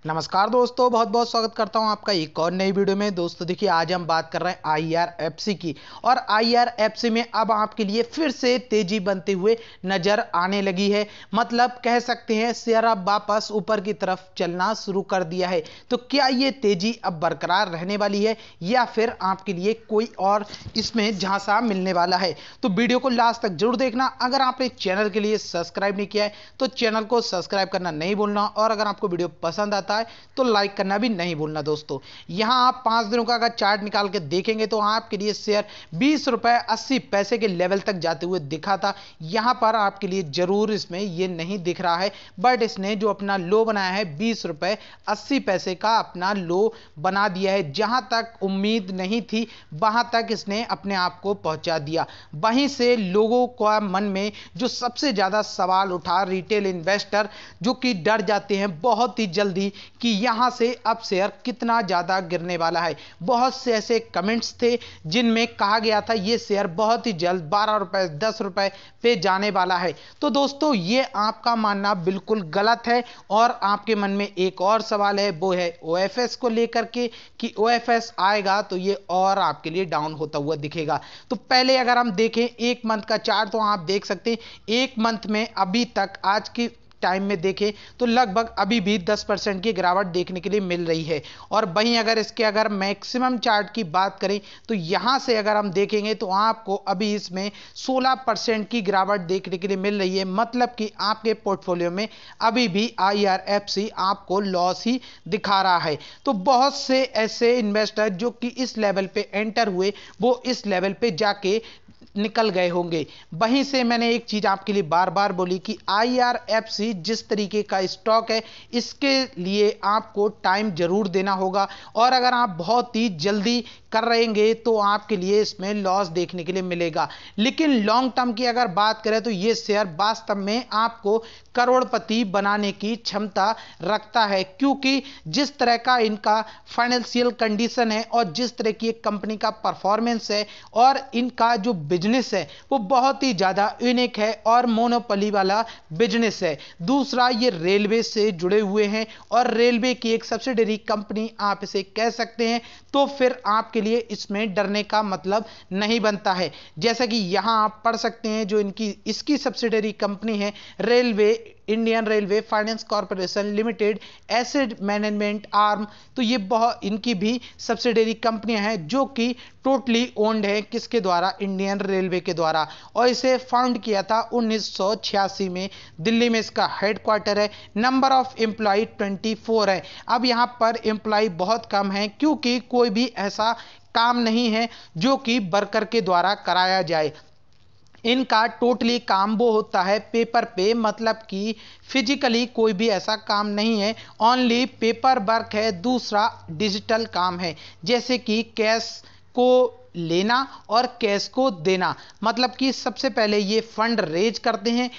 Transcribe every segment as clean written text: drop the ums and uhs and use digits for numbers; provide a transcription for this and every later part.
नमस्कार दोस्तों, बहुत बहुत स्वागत करता हूं आपका एक और नई वीडियो में। दोस्तों देखिए, आज हम बात कर रहे हैं IRFC की। और IRFC में अब आपके लिए फिर से तेजी बनते हुए नजर आने लगी है। मतलब कह सकते हैं शेयर अब वापस ऊपर की तरफ चलना शुरू कर दिया है। तो क्या ये तेजी अब बरकरार रहने वाली है या फिर आपके लिए कोई और इसमें झांसा मिलने वाला है? तो वीडियो को लास्ट तक जरूर देखना। अगर आपने चैनल के लिए सब्सक्राइब नहीं किया है तो चैनल को सब्सक्राइब करना नहीं भूलना, और अगर आपको वीडियो पसंद आता है तो लाइक करना भी नहीं भूलना। दोस्तों यहां आप 5 दिनों का अगर चार्ट निकाल के देखेंगे तो आपके लिए शेयर 20 रुपए 80 पैसे के लेवल तक जाते हुए दिखा था। यहां पर आपके लिए जरूर इसमें ये नहीं दिख रहा है, बट इसने जो अपना लो बनाया है 20 रुपए 80 पैसे का अपना लो बना दिया है। जहां तक उम्मीद नहीं थी वहां तक इसने अपने आप को पहुंचा दिया। वहीं से लोगों का मन में जो सबसे ज्यादा सवाल उठा, रिटेल इन्वेस्टर जो कि डर जाते हैं बहुत ही जल्दी कि यहां से अब शेयर कितना ज्यादा गिरने वाला है। बहुत से ऐसे कमेंट्स थे जिनमें कहा गया था ये शेयर बहुत ही जल्द 12 रुपए 10 रुपए पे जाने वाला है। तो दोस्तों ये आपका मानना बिल्कुल गलत है। और आपके मन में एक और सवाल है, वो है OFS को लेकर के कि OFS आएगा तो ये और आपके लिए डाउन होता हुआ दिखेगा। तो पहले अगर हम देखें एक मंथ का चार्ट तो आप देख सकते हैं एक मंथ में अभी तक आज की टाइम में देखें तो लगभग अभी भी 10% की गिरावट देखने के लिए मिल रही है। और वहीं अगर इसके अगर मैक्सिमम चार्ट की बात करें तो यहां से अगर हम देखेंगे तो आपको अभी इसमें 16% की गिरावट देखने के लिए मिल रही है। मतलब कि आपके पोर्टफोलियो में अभी भी IRFC आपको लॉस ही दिखा रहा है। तो बहुत से ऐसे इन्वेस्टर जो कि इस लेवल पे एंटर हुए वो इस लेवल पे जाके निकल गए होंगे। वहीं से मैंने एक चीज आपके लिए बार बार बोली कि IRFC जिस तरीके का स्टॉक है इसके लिए आपको टाइम जरूर देना होगा। और अगर आप बहुत ही जल्दी कर रहेंगे तो आपके लिए इसमें लॉस देखने के लिए मिलेगा। लेकिन लॉन्ग टर्म की अगर बात करें तो ये शेयर वास्तव में आपको करोड़पति बनाने की क्षमता रखता है, क्योंकि जिस तरह का इनका फाइनेंशियल कंडीशन है और जिस तरह की कंपनी का परफॉर्मेंस है और इनका जो बिजनेस है वो बहुत ही ज्यादा यूनिक है और मोनोपोली वाला बिजनेस है। दूसरा, ये रेलवे से जुड़े हुए हैं और रेलवे की एक सब्सिडरी कंपनी आप इसे कह सकते हैं। तो फिर आपके लिए इसमें डरने का मतलब नहीं बनता है। जैसा कि यहां आप पढ़ सकते हैं जो इसकी सब्सिडरी कंपनी है railway Indian railway finance corporation limited asset management arm. तो ये बहुत इनकी भी सब्सिडरी कंपनियां हैं जो कि टोटली ओन्ड है किसके द्वारा, इंडियन रेलवे के द्वारा। और इसे फाउंड किया था 1986 में। दिल्ली में इसका हेडक्वार्टर है। नंबर ऑफ एम्प्लॉय 24 है। अब यहां पर एम्प्लॉय बहुत कम है क्योंकि कोई भी ऐसा काम नहीं है जो कि वर्कर के द्वारा कराया जाए। इनका टोटली काम वो होता है पेपर पे, मतलब कि फिजिकली कोई भी ऐसा काम नहीं है, ओनली पेपर वर्क है। दूसरा डिजिटल काम है, जैसे कि कैश को लेना और कैश को देना। मतलब कि सबसे पहले ये फंड रेज करते हैं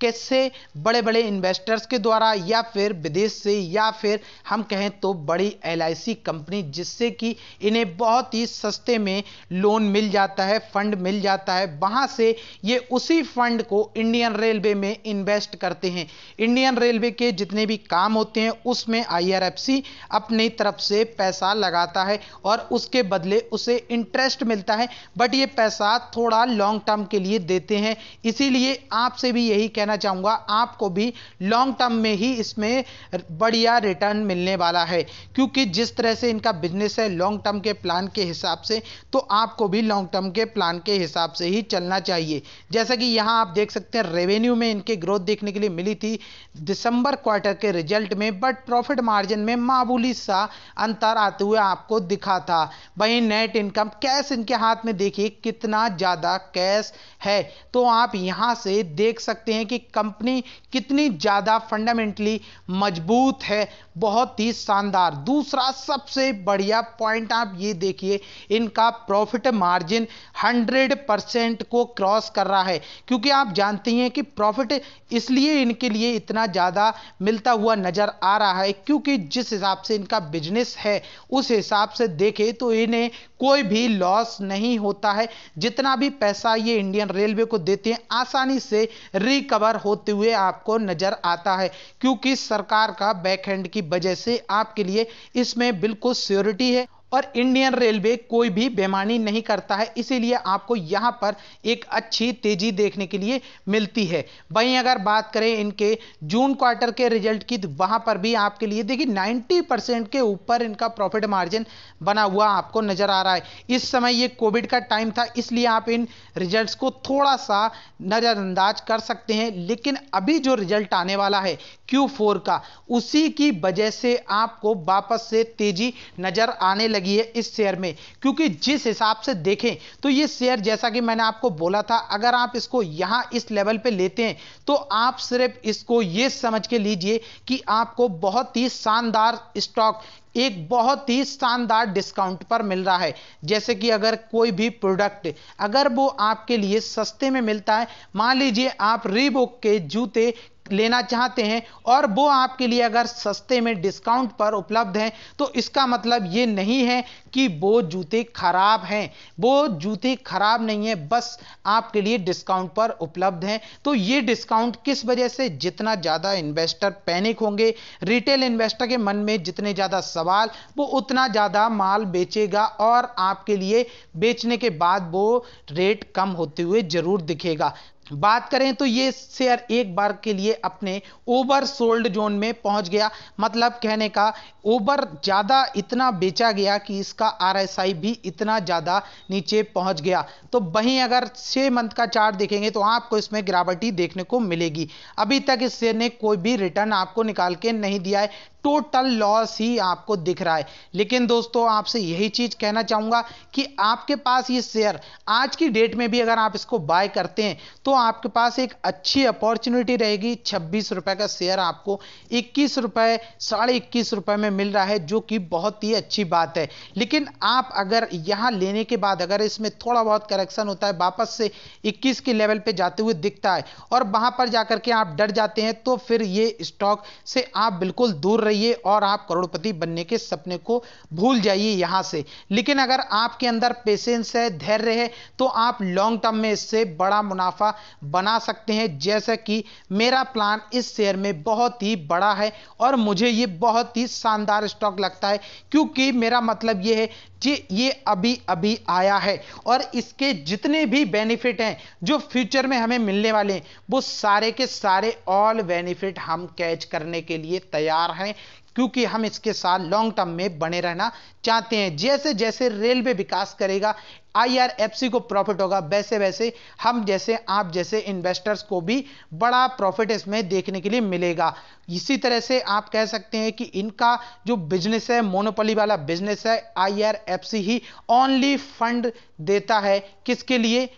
कैसे, बड़े बड़े इन्वेस्टर्स के द्वारा या फिर विदेश से या फिर हम कहें तो बड़ी LIC कंपनी, जिससे कि इन्हें बहुत ही सस्ते में लोन मिल जाता है, फंड मिल जाता है। वहां से ये उसी फंड को इंडियन रेलवे में इन्वेस्ट करते हैं। इंडियन रेलवे के जितने भी काम होते हैं उसमें IRFC अपनी तरफ से पैसा लगाता है और उसके बदले उसे इंटरेस्ट मिलता है। बट ये पैसा थोड़ा लॉन्ग टर्म के लिए देते हैं। इसीलिए आपसे भी यही कहना चाहूंगा, आपको भी लॉन्ग टर्म में ही इसमें बढ़िया रिटर्न मिलने वाला है, क्योंकि जिस तरह से इनका बिजनेस है लॉन्ग टर्म के प्लान के हिसाब से, तो आपको भी लॉन्ग टर्म के प्लान के हिसाब से ही चलना चाहिए। जैसा कि यहां आप देख सकते हैं रेवेन्यू में इनके ग्रोथ देखने के लिए मिली थी दिसंबर क्वार्टर के रिजल्ट में, बट प्रॉफिट मार्जिन में मामूली सा अंतर आते हुए आपको दिखा था। वहीं नेट इनकम, कैश इनके हाथ में देखिए कितना ज्यादा कैश है। तो आप यहां से देख सकते हैं कि कंपनी कितनी ज्यादा फंडामेंटली मजबूत है, बहुत ही शानदार। दूसरा सबसे बढ़िया पॉइंट आप ये देखिए, इनका प्रॉफिट मार्जिन 100% को क्रॉस कर रहा है। क्योंकि आप जानते हैं कि प्रॉफिट इसलिए इनके लिए इतना ज्यादा मिलता हुआ नजर आ रहा है क्योंकि जिस हिसाब से इनका बिजनेस है उस हिसाब से देखें तो इन्हें कोई भी लॉस नहीं होता है। जितना भी पैसा ये इंडियन रेलवे को देते हैं आसानी से रिकवर कवर होते हुए आपको नजर आता है, क्योंकि सरकार का बैकहैंड की वजह से आपके लिए इसमें बिल्कुल श्योरिटी है और इंडियन रेलवे कोई भी बेईमानी नहीं करता है, इसीलिए आपको यहां पर एक अच्छी तेजी देखने के लिए मिलती है। वहीं अगर बात करें इनके जून क्वार्टर के रिजल्ट की, तो वहां पर भी आपके लिए देखिए 90% के ऊपर इनका प्रॉफिट मार्जिन बना हुआ आपको नजर आ रहा है। इस समय ये कोविड का टाइम था, इसलिए आप इन रिजल्ट्स को थोड़ा सा नजरअंदाज कर सकते हैं, लेकिन अभी जो रिजल्ट आने वाला है Q4 का, उसी की वजह से आपको वापस से तेजी नजर आने लगी है इस शेयर में। क्योंकि जिस हिसाब से देखें तो ये शेयर, जैसा कि मैंने आपको बोला था, अगर आप इसको यहां इस लेवल पे लेते हैं तो आप सिर्फ इसको ये समझ के लीजिए कि आपको बहुत ही शानदार स्टॉक एक बहुत ही शानदार डिस्काउंट पर मिल रहा है। जैसे कि अगर कोई भी प्रोडक्ट अगर वो आपके लिए सस्ते में मिलता है, मान लीजिए आप रीबॉक के जूते लेना चाहते हैं और वो आपके लिए अगर सस्ते में डिस्काउंट पर उपलब्ध हैं, तो इसका मतलब ये नहीं है कि वो जूते खराब हैं। वो जूते खराब नहीं है, बस आपके लिए डिस्काउंट पर उपलब्ध हैं। तो ये डिस्काउंट किस वजह से, जितना ज्यादा इन्वेस्टर पैनिक होंगे, रिटेल इन्वेस्टर के मन में जितने ज्यादा सवाल, वो उतना ज्यादा माल बेचेगा और आपके लिए बेचने के बाद वो रेट कम होते हुए जरूर दिखेगा। बात करें तो ये शेयर एक बार के लिए अपने ओवर सोल्ड जोन में पहुंच गया, मतलब कहने का ओवर ज्यादा इतना बेचा गया कि इसका आरएसआई भी इतना ज्यादा नीचे पहुंच गया। तो वहीं अगर 6 मंथ का चार्ट देखेंगे तो आपको इसमें गिरावट ही देखने को मिलेगी। अभी तक इस शेयर ने कोई भी रिटर्न आपको निकाल के नहीं दिया है, टोटल लॉस ही आपको दिख रहा है। लेकिन दोस्तों, आपसे यही चीज कहना चाहूंगा कि आपके पास ये शेयर आज की डेट में भी अगर आप इसको बाय करते हैं तो आपके पास एक अच्छी अपॉर्चुनिटी रहेगी। 26 रुपए का शेयर आपको 21 रुपए, 21.5 रुपए में मिल रहा है, जो कि बहुत ही अच्छी बात है। लेकिन आप अगर यहां लेने के बाद अगर इसमें थोड़ा बहुत करेक्शन होता है, वापस से 21 के लेवल पे जाते हुए दिखता है और वहां पर जाकर के आप डर जाते हैं, तो फिर ये स्टॉक से आप बिल्कुल दूर रहिए और आप करोड़पति बनने के सपने को भूल जाइए यहां से। लेकिन अगर आपके अंदर पेशेंस है, धैर्य है, तो आप लॉन्ग टर्म में इससे बड़ा मुनाफा बना सकते हैं। जैसा कि मेरा प्लान इस शेयर में बहुत ही बड़ा है और मुझे ये बहुत ही शानदार स्टॉक लगता है, क्योंकि मेरा मतलब ये है कि ये अभी अभी आया है और इसके जितने भी बेनिफिट हैं जो फ्यूचर में हमें मिलने वाले हैं, वो सारे के सारे ऑल बेनिफिट हम कैच करने के लिए तैयार हैं, क्योंकि हम इसके साथ लॉन्ग टर्म में बने रहना चाहते हैं। जैसे जैसे रेलवे विकास करेगा, IRFC को प्रॉफिट होगा, वैसे वैसे हम जैसे आप जैसे इन्वेस्टर्स को भी बड़ा प्रॉफिट इसमें देखने के लिए मिलेगा। इसी तरह से आप कह सकते हैं कि इनका जो बिजनेस है, मोनोपोली वाला बिजनेस है, IRFC ही ओनली फंड देता है किसके लिए,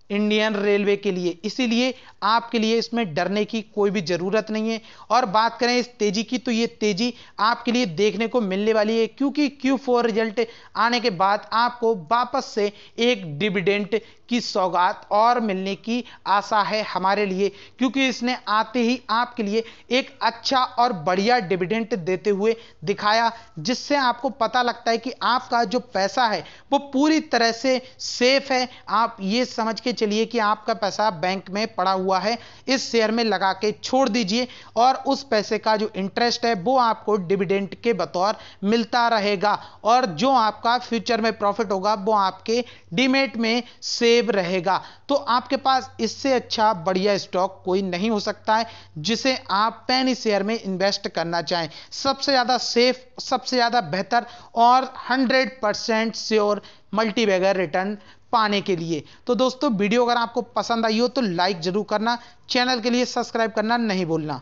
इंडियन रेलवे के लिए। इसीलिए आपके लिए इसमें डरने की कोई भी जरूरत नहीं है। और बात करें इस तेजी की, तो ये तेजी आपके लिए देखने को मिलने वाली है, क्योंकि Q4 रिजल्ट आने के बाद आपको वापस से एक डिविडेंड की सौगात और मिलने की आशा है हमारे लिए, क्योंकि इसने आते ही आपके लिए एक अच्छा और बढ़िया डिविडेंड देते हुए दिखाया, जिससे आपको पता लगता है कि आपका जो पैसा है वो पूरी तरह से सेफ है। आप ये समझ के चलिए कि आपका पैसा बैंक में पड़ा हुआ है, इस शेयर में लगा के छोड़ दीजिए और उस पैसे का जो इंटरेस्ट है वो आपको डिविडेंड के बतौर मिलता रहेगा, और जो आपका फ्यूचर में प्रॉफिट होगा वो आपके डीमेट में सेव रहेगा। तो आपके पास इससे अच्छा बढ़िया स्टॉक कोई नहीं हो सकता है जिसे आप पेनी शेयर में इन्वेस्ट करना चाहें। सबसे ज्यादा सेफ, सबसे ज्यादा बेहतर और 100% श्योर मल्टीबैगर रिटर्न पाने के लिए। तो दोस्तों, वीडियो अगर आपको पसंद आई हो तो लाइक जरूर करना, चैनल के लिए सब्सक्राइब करना नहीं भूलना।